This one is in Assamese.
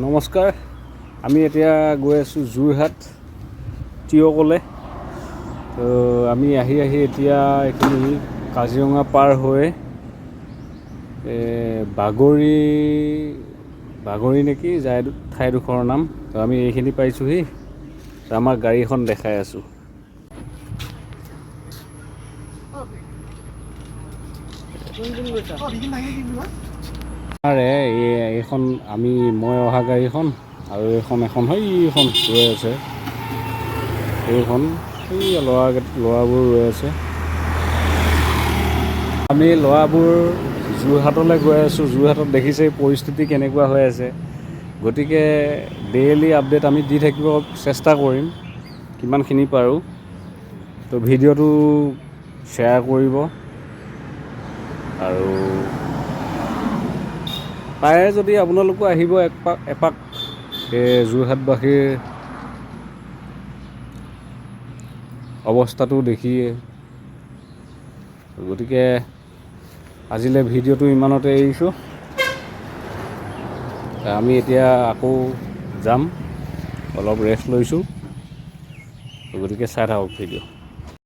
নমস্কাৰ, আমি এতিয়া গৈ আছোঁ যোৰহাট টিয়কলৈ। তো আমি আহি এতিয়া এইখিনি কাজিৰঙা পাৰ হৈ বাগৰি নেকি যায় ঠাইডোখৰৰ নাম। তো আমি এইখিনি পাইছোঁহি। তো আমাৰ গাড়ীখন দেখাই আছোঁ। এইখন মই অহা গাড়ীখন আৰু এখন ৰৈ আছে। এইখন ল'ৰাবোৰ ৰৈ আছে। আমি ল'ৰাবোৰ যোৰহাটলৈ গৈ আছোঁ। যোৰহাটত দেখিছে পৰিস্থিতি কেনেকুৱা হৈ আছে। গতিকে ডেইলি আপডেট আমি দি থাকিব চেষ্টা কৰিম কিমানখিনি পাৰোঁ। তো ভিডিঅ'টো শ্বেয়াৰ কৰিব আৰু পাৰে যদি আপোনালোকো আহিব এপাক যোৰহাটবাসীৰ অৱস্থাটো দেখিয়ে। গতিকে আজিলৈ ভিডিঅ'টো ইমানতে এৰিছোঁ। আমি এতিয়া আকৌ যাম, অলপ ৰেষ্ট লৈছোঁ। গতিকে চাই থাকক ভিডিঅ'।